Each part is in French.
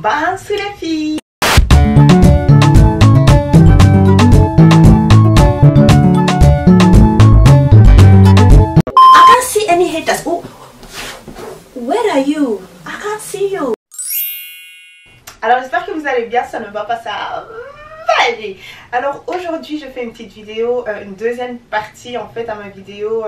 Bounce les filles. I can't see any haters. Oh, where are you? I can't see you. Alors j'espère que vous allez bien, ça ne va pas, ça va aller. Alors aujourd'hui je fais une petite vidéo, une deuxième partie en fait à ma vidéo,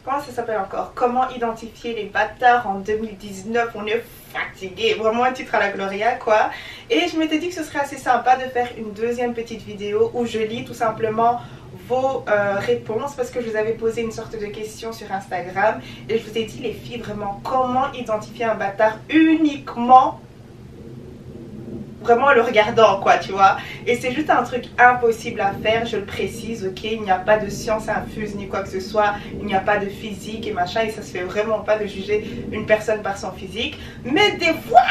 comment ça s'appelle encore? Comment identifier les bâtards en 2019, on est fatigué, vraiment un titre à la Gloria quoi. Et je m'étais dit que ce serait assez sympa de faire une deuxième petite vidéo où je lis tout simplement vos réponses, parce que je vous avais posé une sorte de question sur Instagram et je vous ai dit les filles vraiment comment identifier un bâtard uniquement vraiment le regardant quoi, tu vois. Et c'est juste un truc impossible à faire, je le précise, ok. Il n'y a pas de science infuse ni quoi que ce soit, il n'y a pas de physique et machin, et ça se fait vraiment pas de juger une personne par son physique. Mais des fois,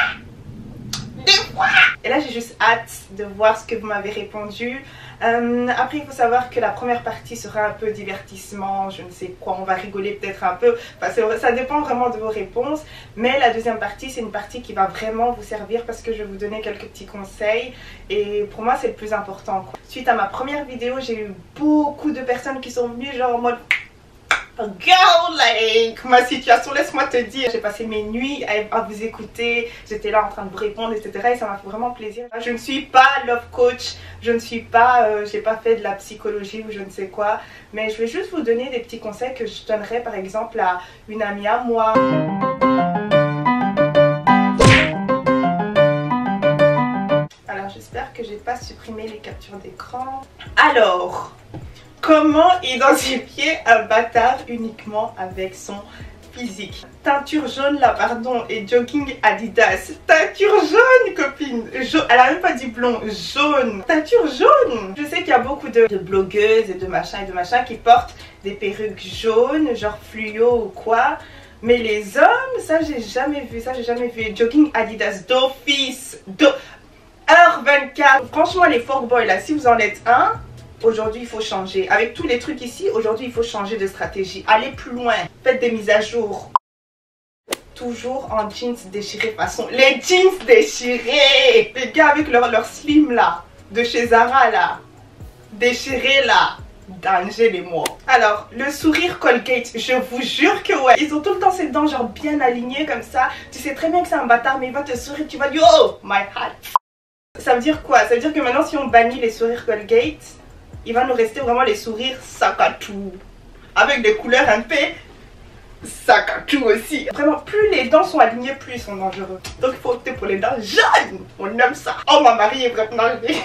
et là j'ai juste hâte de voir ce que vous m'avez répondu. Après il faut savoir que la première partie sera un peu divertissement, je ne sais quoi, on va rigoler peut-être un peu, enfin, ça dépend vraiment de vos réponses. Mais la deuxième partie c'est une partie qui va vraiment vous servir parce que je vais vous donner quelques petits conseils et pour moi c'est le plus important quoi. Suite à ma première vidéo j'ai eu beaucoup de personnes qui sont venues genre en mode girl, like, ma situation, laisse-moi te dire. J'ai passé mes nuits à vous écouter, j'étais là en train de vous répondre, etc. Et ça m'a fait vraiment plaisir. Je ne suis pas love coach, je ne suis pas, j'ai pas fait de la psychologie ou je ne sais quoi. Mais je vais juste vous donner des petits conseils que je donnerais par exemple à une amie à moi. Alors j'espère que j'ai pas supprimé les captures d'écran. Alors, comment identifier un bâtard uniquement avec son physique? Teinture jaune là, pardon, et jogging Adidas. Teinture jaune, copine. Elle a même pas dit blond, jaune. Teinture jaune. Je sais qu'il y a beaucoup de blogueuses et de machin qui portent des perruques jaunes, genre fluo ou quoi. Mais les hommes, ça j'ai jamais vu, Jogging Adidas d'office, heure 24. Franchement les fuckboys là, si vous en êtes un, aujourd'hui il faut changer. Avec tous les trucs ici, aujourd'hui il faut changer de stratégie. Allez plus loin, faites des mises à jour. Toujours en jeans déchirés façon. Les jeans déchirés, les gars avec leur slim là, de chez Zara là, déchirés là, danger les mots. Alors, le sourire Colgate, je vous jure que ouais, ils ont tout le temps ces dents genre bien alignées comme ça. Tu sais très bien que c'est un bâtard mais il va te sourire, tu vas dire oh my heart. Ça veut dire quoi? Ça veut dire que maintenant si on bannit les sourires Colgate, il va nous rester vraiment les sourires sac à tout. Avec des couleurs un peu sac à tout aussi. Vraiment, plus les dents sont alignées, plus ils sont dangereux. Donc il faut opter pour les dents jaunes. On aime ça. Oh, ma mari est vraiment enlevée.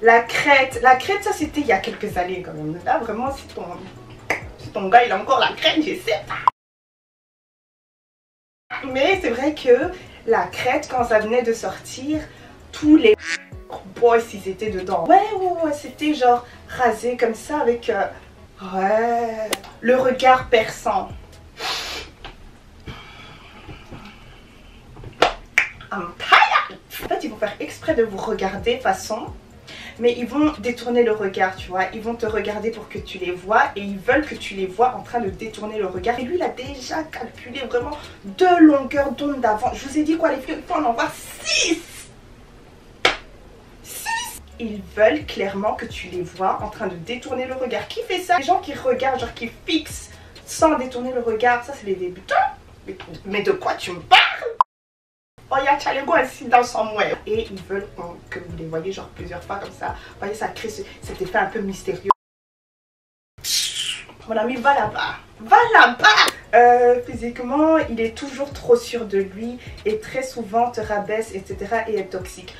La crête, ça c'était il y a quelques années quand même. Là vraiment, si ton gars il a encore la crête, je sais pas. Mais c'est vrai que la crête, quand ça venait de sortir, tous les boys ils étaient dedans. Ouais, c'était genre rasé comme ça avec ouais, le regard perçant. I'm tired. En fait ils vont faire exprès de vous regarder façon, mais ils vont détourner le regard, tu vois. Ils vont te regarder pour que tu les vois et ils veulent que tu les vois en train de détourner le regard. Et lui, il a déjà calculé vraiment 2 longueurs d'onde d'avant. Je vous ai dit quoi les filles, il faut en avoir 6. Ils veulent clairement que tu les vois en train de détourner le regard. Qui fait ça? Les gens qui regardent, genre qui fixent sans détourner le regard, ça c'est les débutants. Mais de quoi tu me parles? Oh, il y a Chalego ainsi dans son somewhere. Et ils veulent que vous les voyez genre plusieurs fois comme ça. Vous voyez, ça crée cet effet un peu mystérieux. Mon ami, va là-bas. Va là-bas. Physiquement, il est toujours trop sûr de lui et très souvent te rabaisse, etc. et est toxique.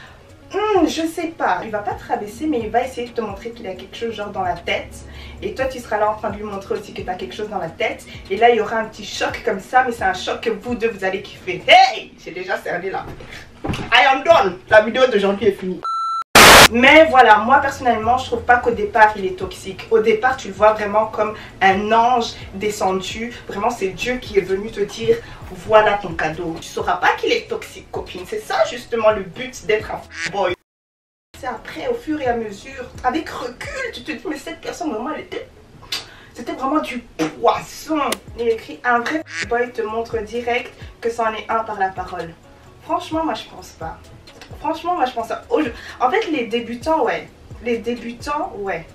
Je sais pas, il va pas te rabaisser mais il va essayer de te montrer qu'il a quelque chose genre dans la tête. Et toi tu seras là en train de lui montrer aussi que tu as quelque chose dans la tête. Et là il y aura un petit choc comme ça, mais c'est un choc que vous deux vous allez kiffer. Hey, j'ai déjà cerné là. I am done. La vidéo d'aujourd'hui est finie. Mais voilà, moi personnellement je trouve pas qu'au départ il est toxique. Au départ tu le vois vraiment comme un ange descendu. Vraiment c'est Dieu qui est venu te dire voilà ton cadeau. Tu sauras pas qu'il est toxique copine. C'est ça justement le but d'être un boy. C'est après au fur et à mesure, avec recul, tu te dis mais cette personne vraiment elle était... C'était vraiment du poisson. Il écrit un vrai boy te montre direct que c'en est un par la parole. Franchement, moi je pense pas. Franchement, moi je pense pas. En fait, les débutants, ouais. Les débutants, ouais.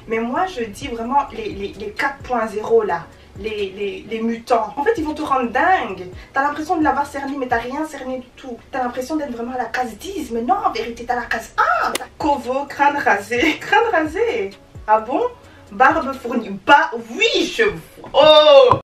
Mais moi je dis vraiment les 4.0 là. Les mutants. En fait, ils vont te rendre dingue. T'as l'impression de l'avoir cerné, mais t'as rien cerné du tout. T'as l'impression d'être vraiment à la case 10. Mais non, en vérité, t'as la case 1. Kovo, crâne rasé. Crâne rasé. Ah bon? Barbe fournie. Bah oui, je vois. Oh!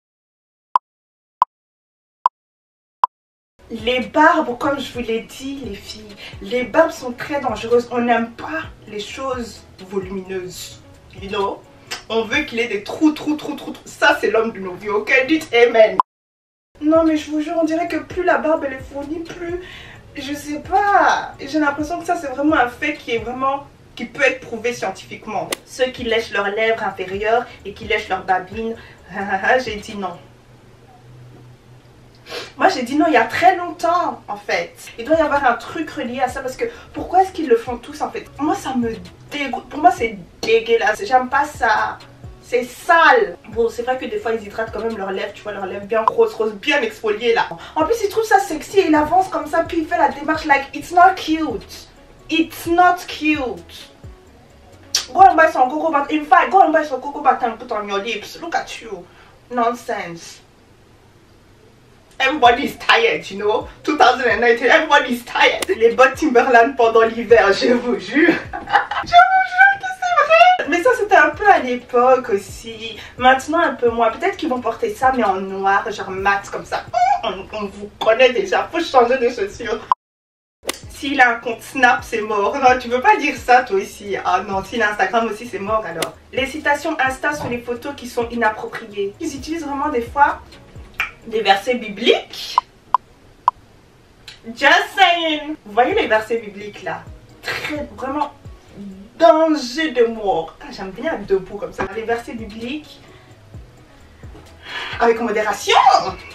Les barbes, comme je vous l'ai dit, les filles, les barbes sont très dangereuses. On n'aime pas les choses volumineuses. You know? On veut qu'il ait des trous. Ça, c'est l'homme de nos vies, ok? Dites amen. Non, mais je vous jure, on dirait que plus la barbe elle est fournie, plus... Je sais pas. J'ai l'impression que ça, c'est vraiment un fait qui est vraiment... qui peut être prouvé scientifiquement. Ceux qui lèchent leurs lèvres inférieures et qui lèchent leurs babines, j'ai dit non. Moi j'ai dit non il y a très longtemps en fait. Il doit y avoir un truc relié à ça parce que pourquoi est-ce qu'ils le font tous en fait? Moi ça me dégoûte, pour moi c'est dégueulasse, j'aime pas ça. C'est sale. Bon c'est vrai que des fois ils hydratent quand même leurs lèvres, tu vois leurs lèvres bien rose, bien exfoliées là. En plus ils trouvent ça sexy et il avance comme ça puis il fait la démarche like it's not cute. It's not cute. Go and buy some cocoa butter. In fact, go and buy some cocoa butter and put on your lips. Look at you. Nonsense. Everybody's tired, you know. 2019, everybody's tired. Les bottes Timberland pendant l'hiver, je vous jure. Je vous jure que c'est vrai. Mais ça, c'était un peu à l'époque aussi. Maintenant, un peu moins. Peut-être qu'ils vont porter ça, mais en noir, genre mat, comme ça. On vous connaît déjà. Faut changer de chaussures. S'il a un compte Snap, c'est mort. Non, tu veux pas dire ça, toi aussi. Ah non, s'il a Instagram aussi, c'est mort alors. Les citations Insta sur les photos qui sont inappropriées. Ils utilisent vraiment des fois... des versets bibliques. Just saying. Vous voyez les versets bibliques là? Très vraiment danger de mort. Ah, j'aime bien être debout comme ça. Les versets bibliques avec modération.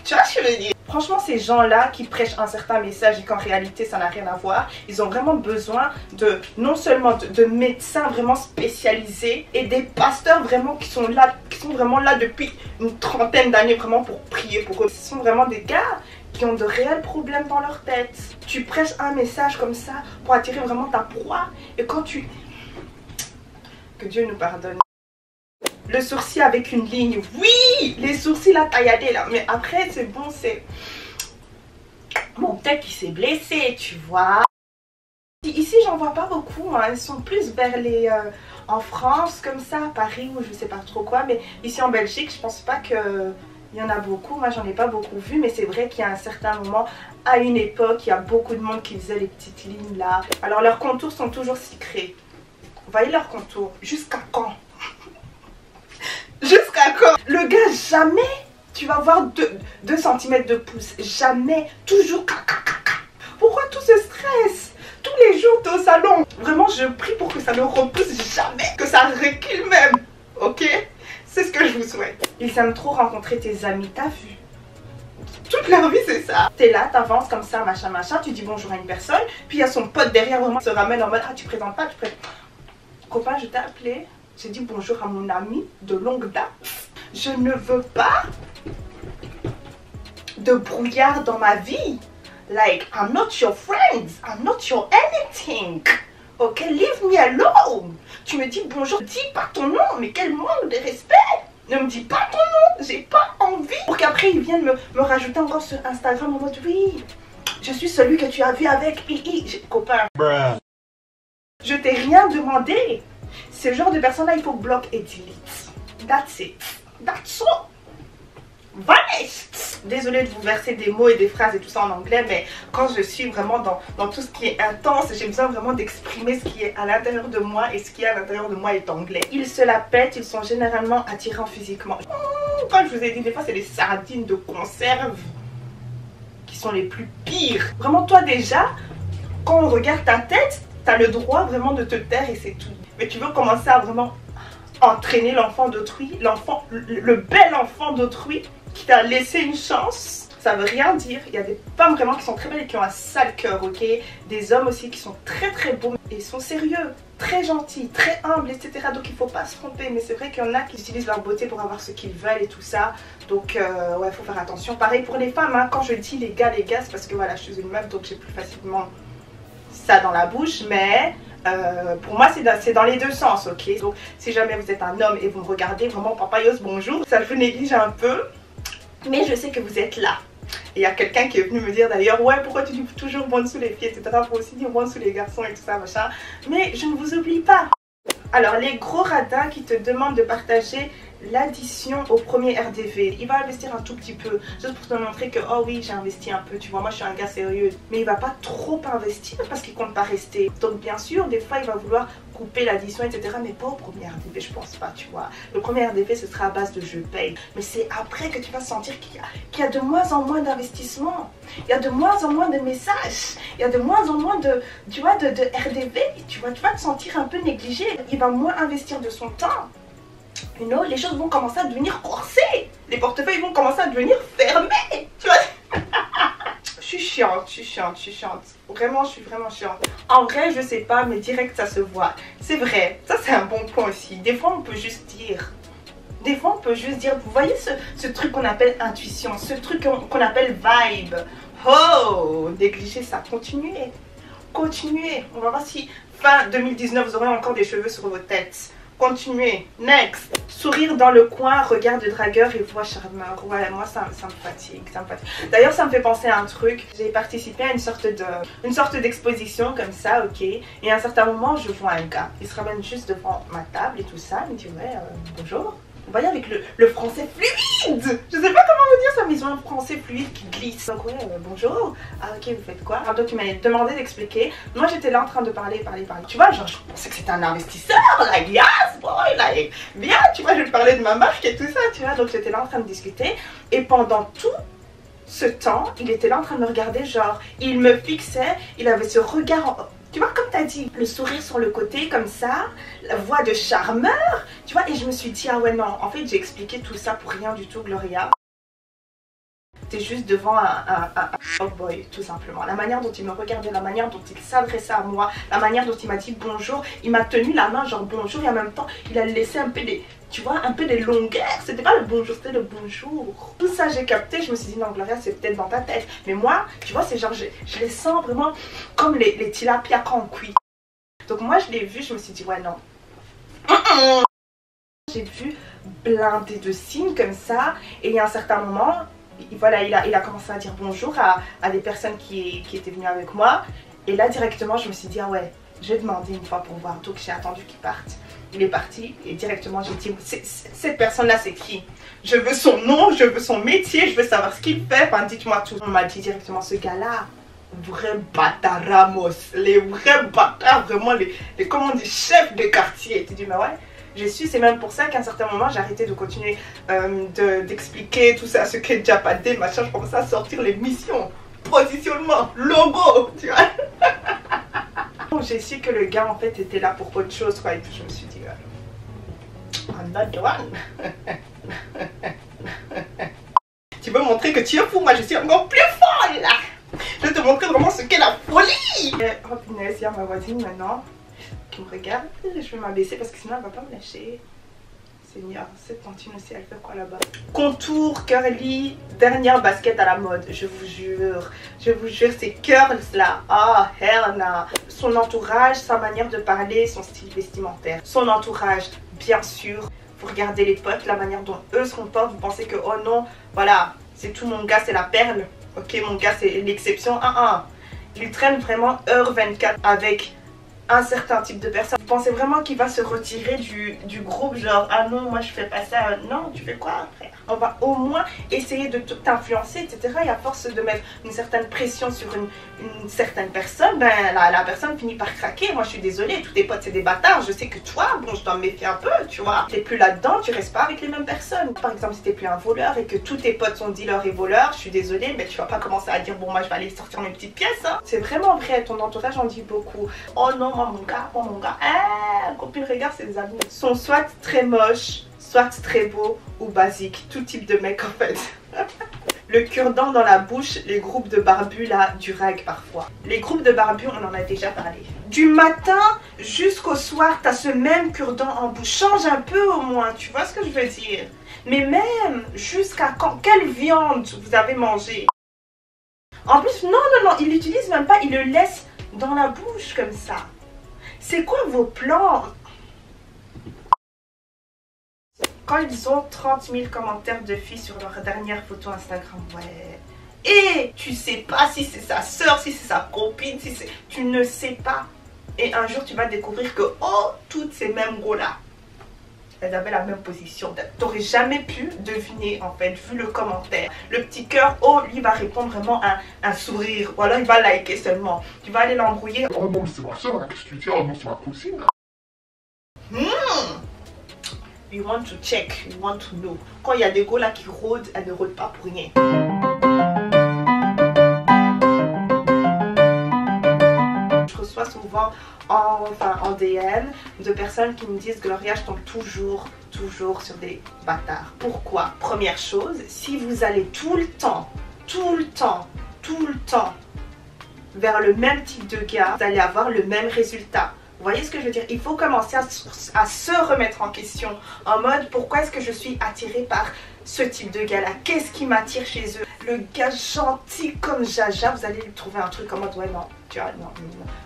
Tu vois ce que je veux dire? Franchement, ces gens-là qui prêchent un certain message et qu'en réalité ça n'a rien à voir, ils ont vraiment besoin de non seulement de médecins vraiment spécialisés et des pasteurs vraiment qui sont vraiment là depuis une trentaine d'années vraiment pour prier pour eux. Ce sont vraiment des gars qui ont de réels problèmes dans leur tête. Tu prêches un message comme ça pour attirer vraiment ta proie et quand tu... Que Dieu nous pardonne. Le sourcil avec une ligne, oui, les sourcils à tailladés là, mais après c'est bon, c'est... Bon, peut-être qu'il s'est blessé, tu vois. Ici, j'en vois pas beaucoup, hein. Ils sont plus vers les... en France, comme ça, à Paris, ou je sais pas trop quoi, mais ici en Belgique, je pense pas que... Il y en a beaucoup, moi j'en ai pas beaucoup vu, mais c'est vrai qu'il y a un certain moment, à une époque, il y a beaucoup de monde qui faisait les petites lignes là. Alors leurs contours sont toujours sucrés. Vous voyez leurs contours? Jusqu'à quand? Jusqu'à quand? Le gars, jamais tu vas voir 2 cm de pouce. Jamais. Toujours. Pourquoi tout ce stress? Tous les jours, tu es au salon. Vraiment, je prie pour que ça ne repousse jamais. Que ça recule même. Ok? C'est ce que je vous souhaite. Ils aiment trop rencontrer tes amis. T'as vu? Toute leur vie, c'est ça. T'es là, t'avances comme ça, machin, machin. Tu dis bonjour à une personne. Puis il y a son pote derrière, vraiment, se ramène en mode ah, tu présentes pas, tu présentes. Copain, je t'ai appelé. J'ai dit bonjour à mon ami de longue date. Je ne veux pas de brouillard dans ma vie. Like, I'm not your friend. I'm not your anything. Ok, leave me alone. Tu me dis bonjour, dis pas ton nom. Mais quel manque de respect. Ne me dis pas ton nom. J'ai pas envie. Pour qu'après, ils viennent me rajouter encore sur Instagram en mode oui, je suis celui que tu as vu avec II. Copain. Bruh. Je t'ai rien demandé. Ce genre de personnes-là, il faut bloquer et delete. That's it. That's all. Vanish. Désolée de vous verser des mots et des phrases et tout ça en anglais, mais quand je suis vraiment dans tout ce qui est intense, j'ai besoin vraiment d'exprimer ce qui est à l'intérieur de moi et ce qui est à l'intérieur de moi est anglais. Ils se la pètent, ils sont généralement attirants physiquement. Comme je vous ai dit, des fois c'est les sardines de conserve qui sont les plus pires. Vraiment toi déjà, quand on regarde ta tête, t'as le droit vraiment de te taire et c'est tout. Mais tu veux commencer à vraiment entraîner l'enfant d'autrui, l'enfant, le bel enfant d'autrui qui t'a laissé une chance, ça veut rien dire. Il y a des femmes vraiment qui sont très belles et qui ont un sale cœur, ok? Des hommes aussi qui sont très très beaux et sont sérieux, très gentils, très humbles, etc. Donc il faut pas se tromper. Mais c'est vrai qu'il y en a qui utilisent leur beauté pour avoir ce qu'ils veulent et tout ça. Donc ouais, faut faire attention. Pareil pour les femmes, hein. Quand je dis les gars, c'est parce que voilà, je suis une meuf, donc j'ai plus facilement ça dans la bouche. Mais pour moi c'est dans les deux sens, ok. Donc si jamais vous êtes un homme et vous me regardez, vraiment papayos, bonjour. Ça vous néglige un peu, mais je sais que vous êtes là. Et il y a quelqu'un qui est venu me dire d'ailleurs, ouais, pourquoi tu dis toujours bon sous les filles, etc. Faut aussi dire bon sous les garçons et tout ça, machin. Mais je ne vous oublie pas. Alors les gros radins qui te demandent de partager l'addition au premier RDV, il va investir un tout petit peu juste pour te montrer que oh oui, j'ai investi un peu, tu vois, moi je suis un gars sérieux, mais il va pas trop investir parce qu'il compte pas rester. Donc bien sûr des fois il va vouloir couper l'addition, etc., mais pas au premier RDV, je pense pas, tu vois. Le premier RDV ce sera à base de je paye, mais c'est après que tu vas sentir qu'il y a de moins en moins d'investissement, il y a de moins en moins de messages, il y a de moins en moins de, tu vois, de RDV, tu vas te sentir un peu négligé, il va moins investir de son temps. You know, les choses vont commencer à devenir corsées, les portefeuilles vont commencer à devenir fermés, tu vois. Je suis chiante. Vraiment, je suis vraiment chiante. En vrai, je sais pas, mais direct ça se voit. C'est vrai, ça c'est un bon point aussi. Des fois, on peut juste dire. Vous voyez ce truc qu'on appelle intuition, ce truc qu'on appelle vibe. Oh, négligez ça, continuez. On va voir si fin 2019, vous aurez encore des cheveux sur vos têtes. Continuez. Next. Sourire dans le coin, regard de dragueur et voix charmeur. Ouais, moi ça me fatigue, D'ailleurs, ça me fait penser à un truc. J'ai participé à une sorte d'exposition comme ça, ok. Et à un certain moment, je vois un gars. Il se ramène juste devant ma table et tout ça. Il me dit ouais, bonjour. Vous voyez avec le français fluide. Je sais pas comment vous dire ça, mais ils ont un français fluide qui glisse. Donc ouais, bonjour. Ah ok, vous faites quoi? Alors, donc il m'a demandé d'expliquer. Moi j'étais là en train de parler. Tu vois, genre je pensais que c'était un investisseur, like yes boy, like bien, tu vois, je lui parlais de ma marque et tout ça, tu vois. Donc j'étais là en train de discuter. Et pendant tout ce temps, il était là en train de me regarder, genre il me fixait, il avait ce regard tu vois, comme tu as dit, le sourire sur le côté comme ça, la voix de charmeur, tu vois, et je me suis dit, ah ouais non, en fait j'ai expliqué tout ça pour rien du tout, Gloria. T'es juste devant un boy, tout simplement. La manière dont il me regardait, la manière dont il s'adressait à moi, la manière dont il m'a dit bonjour, il m'a tenu la main genre bonjour et en même temps il a laissé un peu des, tu vois, un peu des longueurs. C'était pas le bonjour, c'était le bonjour. Tout ça j'ai capté, je me suis dit non Gloria c'est peut-être dans ta tête. Mais moi, tu vois, c'est genre je les sens vraiment comme les tilapias quand on cuit. Donc moi je l'ai vu, je me suis dit ouais non. J'ai vu blindé de signes comme ça et il y a un certain moment, voilà, il a commencé à dire bonjour à des personnes qui étaient venues avec moi. Et là directement je me suis dit ah ouais, je vais demander une fois pour voir. Donc j'ai attendu qu'il parte. Il est parti et directement j'ai dit cette personne là c'est qui? Je veux son nom, je veux son métier, je veux savoir ce qu'il fait, enfin dites-moi tout. On m'a dit directement ce gars là, vrai bâtard Ramos, les vrais bâtards, vraiment les comment on dit, chefs de quartier. Tu dis mais ouais. J'ai su, c'est même pour ça qu'à un certain moment j'ai arrêté de continuer d'expliquer tout ça, ce qu'est déjà pas des machins, je commençais à sortir les missions, positionnement, logo, tu vois. J'ai su que le gars en fait était là pour autre chose quoi, et puis je me suis dit I'm not the one. Tu veux montrer que tu es fou, moi je suis encore plus folle là. Je vais te montrer vraiment ce qu'est la folie. Oh punaise, il y a ma voisine maintenant qui me regarde, je vais m'abaisser parce que sinon elle va pas me lâcher. Seigneur, cette tantine aussi, elle fait quoi là-bas? Contour, curly, dernière basket à la mode, je vous jure, c'est curls là, ah hell nah. Son entourage, sa manière de parler, son style vestimentaire, son entourage, bien sûr. Vous regardez les potes, la manière dont eux se comportent, vous pensez que oh non, voilà, c'est tout mon gars, c'est la perle, ok, mon gars c'est l'exception, il traîne vraiment heure 24 avec un certain type de personne. Vous pensez vraiment qu'il va se retirer du groupe, genre ah non moi je fais pas ça, non tu fais quoi frère? On va au moins essayer de t'influencer, etc. Et à force de mettre une certaine pression sur une certaine personne, ben la personne finit par craquer. Moi je suis désolée, tous tes potes c'est des bâtards, je sais que toi, bon je dois me méfier un peu, tu vois. T'es plus là-dedans, tu restes pas avec les mêmes personnes. Par exemple si t'es plus un voleur et que tous tes potes sont dealers et voleurs, je suis désolée, mais tu vas pas commencer à dire bon moi je vais aller sortir mes petites pièces, hein. C'est vraiment vrai, ton entourage en dit beaucoup. Oh non moi mon gars, copine regarde ses amis. Sont soit très moches, soit très beau ou basique, tout type de mec en fait. Le cure-dent dans la bouche, les groupes de barbus là, du rag parfois. Les groupes de barbus, on en a déjà parlé. Du matin jusqu'au soir, t'as ce même cure-dent en bouche. Change un peu au moins, tu vois ce que je veux dire? Mais même jusqu'à quand? Quelle viande vous avez mangé? En plus, non, il l'utilise même pas, il le laisse dans la bouche comme ça. C'est quoi vos plans? Quand ils ont 30 000 commentaires de filles sur leur dernière photo Instagram, ouais. Et tu sais pas si c'est sa soeur, si c'est sa copine, si c'est... Tu ne sais pas. Et un jour, tu vas découvrir que, oh, toutes ces mêmes go-là, elles avaient la même position. T'aurais jamais pu deviner, en fait, vu le commentaire. Le petit cœur, oh, lui va répondre vraiment un sourire. Ou alors il va liker seulement. Tu vas aller l'embrouiller. Oh non, c'est ma soeur, qu'est-ce que tu dis? Oh non, c'est ma cousine. You want to check, you want to know. Quand il y a des go là qui rôdent, elles ne rôdent pas pour rien. Je reçois souvent en DM de personnes qui me disent Gloria, je tombe toujours sur des bâtards. Pourquoi? Première chose, si vous allez tout le temps vers le même type de gars, vous allez avoir le même résultat. Vous voyez ce que je veux dire? Il faut commencer à se remettre en question. En mode, pourquoi est-ce que je suis attirée par ce type de gars-là? Qu'est-ce qui m'attire chez eux? Le gars gentil comme Jaja, vous allez lui trouver un truc en mode, ouais, non, tu vois, non.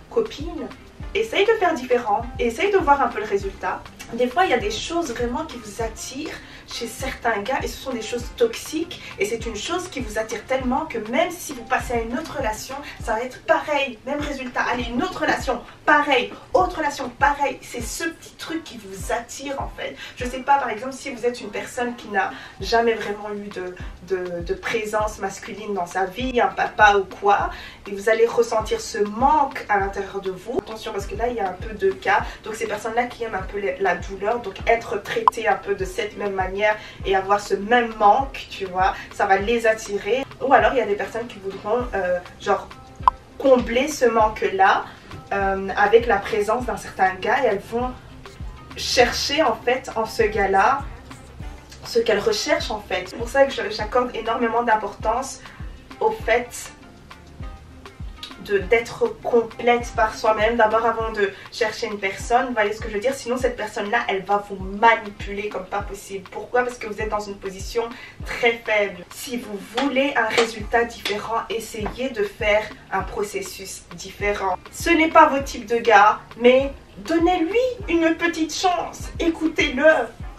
Copine, essaye de faire différent. Essaye de voir un peu le résultat. Des fois, il y a des choses vraiment qui vous attirent chez certains gars et ce sont des choses toxiques et c'est une chose qui vous attire tellement que même si vous passez à une autre relation, ça va être pareil, même résultat. Allez, une autre relation, pareil, autre relation, pareil. C'est ce petit truc qui vous attire en fait. Je sais pas, par exemple, si vous êtes une personne qui n'a jamais vraiment eu de présence masculine dans sa vie, un papa ou quoi, et vous allez ressentir ce manque à l'intérieur de vous. Attention parce que là, il y a un peu de cas. Donc ces personnes-là qui aiment un peu la douleur, donc être traitées un peu de cette même manière et avoir ce même manque, tu vois, ça va les attirer. Ou alors il y a des personnes qui voudront genre combler ce manque là avec la présence d'un certain gars et elles vont chercher en fait en ce gars là ce qu'elles recherchent en fait. C'est pour ça que j'accorde énormément d'importance au fait d'être complète par soi-même d'abord avant de chercher une personne, vous voyez ce que je veux dire? Sinon cette personne là elle va vous manipuler comme pas possible. Pourquoi? Parce que vous êtes dans une position très faible. Si vous voulez un résultat différent, essayez de faire un processus différent. Ce n'est pas votre type de gars, mais donnez-lui une petite chance, écoutez-le,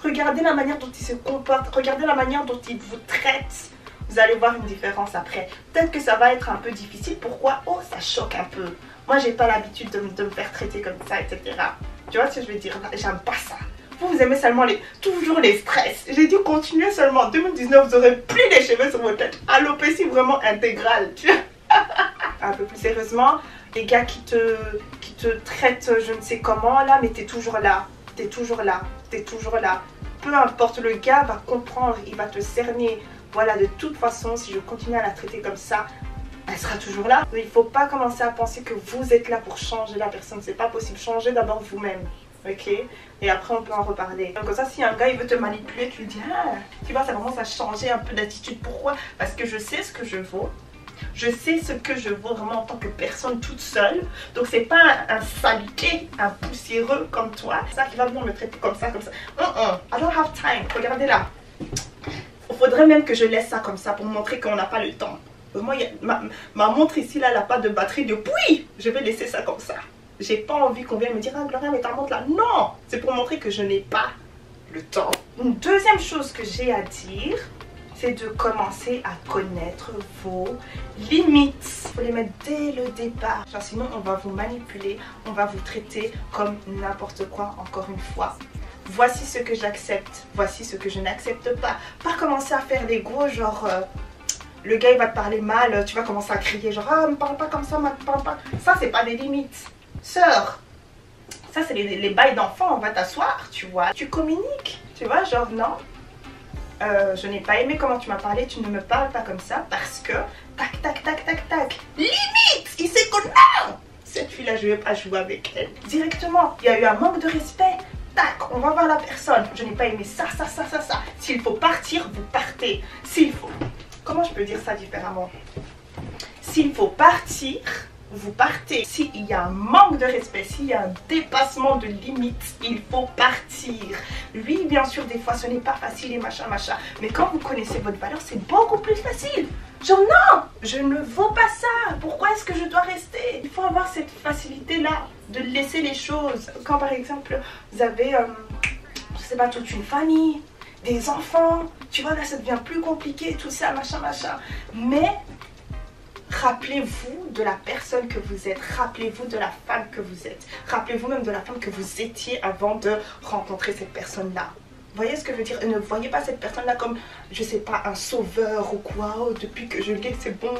regardez la manière dont il se comporte, regardez la manière dont il vous traite. Vous allez voir une différence après. Peut-être que ça va être un peu difficile. Pourquoi? Oh, ça choque un peu. Moi, j'ai pas l'habitude de me faire traiter comme ça, etc. Tu vois ce que je veux dire? J'aime pas ça. Vous aimez seulement toujours les stress. J'ai dit continuez seulement. En 2019, vous aurez plus les cheveux sur votre tête. Alopécie vraiment intégrale. Tu vois? Un peu plus sérieusement, les gars qui te traitent je ne sais comment là, mais t'es toujours là. T'es toujours là. T'es toujours là. Peu importe, le gars va comprendre. Il va te cerner. Voilà, de toute façon, si je continue à la traiter comme ça, elle sera toujours là. Mais il ne faut pas commencer à penser que vous êtes là pour changer la personne. C'est pas possible. Changez d'abord vous-même. Ok? Et après, on peut en reparler. Donc, comme ça, si un gars il veut te manipuler, tu lui dis, ah, tu vois, ça commence à changer un peu d'attitude. Pourquoi? Parce que je sais ce que je vaux. Je sais ce que je vaux vraiment en tant que personne toute seule. Donc, c'est pas un saleté, un poussiéreux comme toi. Ça qui va venir me traiter comme ça, comme ça. I don't have time. Regardez là. Il faudrait même que je laisse ça comme ça pour montrer qu'on n'a pas le temps. Moi, ma montre ici, là, elle n'a pas de batterie depuis. Je vais laisser ça comme ça. J'ai pas envie qu'on vienne me dire, ah Gloria, mais ta montre là. Non, c'est pour montrer que je n'ai pas le temps. Une deuxième chose que j'ai à dire, c'est de commencer à connaître vos limites. Il faut les mettre dès le départ. Genre, sinon, on va vous manipuler, on va vous traiter comme n'importe quoi, encore une fois. Voici ce que j'accepte, voici ce que je n'accepte pas. Pas commencer à faire des gros genre le gars il va te parler mal, tu vas commencer à crier genre ah me parle pas comme ça, me parle pas. Ça c'est pas des limites. Sœur, ça c'est les bails d'enfants, on va t'asseoir, tu vois. Tu communiques, tu vois, genre non. Je n'ai pas aimé comment tu m'as parlé, tu ne me parles pas comme ça parce que tac tac tac tac tac. Limite, il sait que non, cette fille là je vais pas jouer avec elle. Directement, il y a eu un manque de respect. Tac, on va voir la personne. Je n'ai pas aimé ça. S'il faut partir, vous partez. S'il faut. comment je peux dire ça différemment? S'il faut partir, vous partez. S'il y a un manque de respect, s'il y a un dépassement de limite, il faut partir. Oui, bien sûr, des fois, ce n'est pas facile et machin, machin. Mais quand vous connaissez votre valeur, c'est beaucoup plus facile. Genre, non, je ne vaux pas ça. Pourquoi est-ce que je dois rester? Il faut avoir cette facilité-là de laisser les choses. Quand, par exemple, vous avez, je sais pas, toute une famille, des enfants, tu vois, là, ça devient plus compliqué, tout ça, machin, machin. Mais rappelez-vous de la personne que vous êtes, rappelez-vous de la femme que vous êtes, rappelez-vous même de la femme que vous étiez avant de rencontrer cette personne-là. Vous voyez ce que je veux dire? Ne voyez pas cette personne-là comme, je sais pas, un sauveur ou quoi, oh, depuis que je l'ai, c'est bon,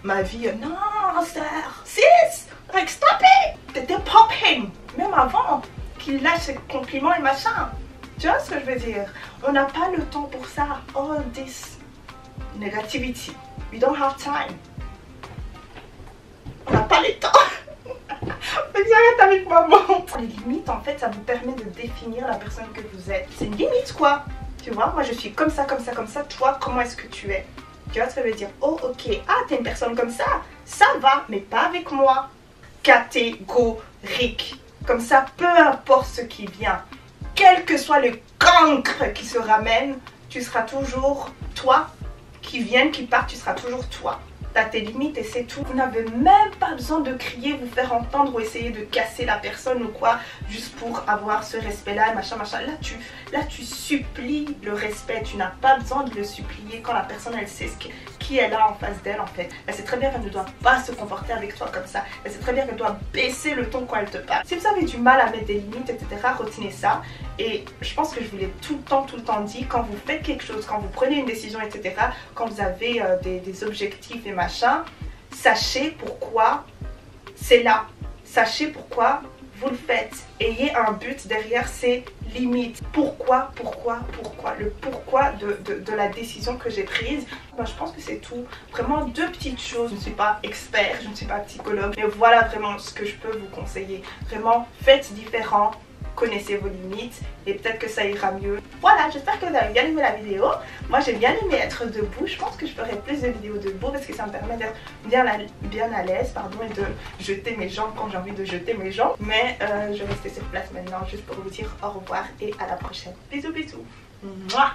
ma vie. Non, sœur, sis, like, stop it! T'étais popping, même avant qu'il lâche ses compliments et machin. Tu vois ce que je veux dire? On n'a pas le temps pour ça. All this negativity. We don't have time. On n'a pas le temps. J'arrête avec maman. Les limites, en fait, ça vous permet de définir la personne que vous êtes. C'est une limite, quoi. Tu vois, moi je suis comme ça, comme ça, comme ça. Toi, comment est-ce que tu es? Tu vois ce que je veux dire? Oh, ok. Ah, t'es une personne comme ça. Ça va, mais pas avec moi. Catégorique. Comme ça, peu importe ce qui vient. Quel que soit le cancre qui se ramène, tu seras toujours toi. Qui vienne, qui parte, tu seras toujours toi. T'as tes limites et c'est tout. Vous n'avez même pas besoin de crier, vous faire entendre ou essayer de casser la personne ou quoi, juste pour avoir ce respect-là, machin, machin. Là, tu supplies le respect. Tu n'as pas besoin de le supplier quand la personne, elle sait qui elle a en face d'elle, en fait. Elle sait très bien qu'elle ne doit pas se comporter avec toi comme ça. Elle sait très bien qu'elle doit baisser le ton quand elle te parle. Si vous avez du mal à mettre des limites, etc., retenez ça. Et je pense que je vous l'ai tout le temps dit, quand vous faites quelque chose, quand vous prenez une décision, etc., quand vous avez des objectifs et machin, sachez pourquoi c'est là. Sachez pourquoi vous le faites. Ayez un but derrière ces limites. Pourquoi? Le pourquoi de la décision que j'ai prise. Ben, je pense que c'est tout. Vraiment deux petites choses. Je ne suis pas expert, je ne suis pas psychologue. Mais voilà vraiment ce que je peux vous conseiller. Vraiment, faites différent. Connaissez vos limites et peut-être que ça ira mieux. Voilà, j'espère que vous avez bien aimé la vidéo. Moi j'ai bien aimé être debout. Je pense que je ferai plus de vidéos debout parce que ça me permet d'être bien à l'aise, pardon, et de jeter mes jambes quand j'ai envie de jeter mes jambes. Mais je vais rester sur place maintenant juste pour vous dire au revoir et à la prochaine. Bisous bisous. Mouah.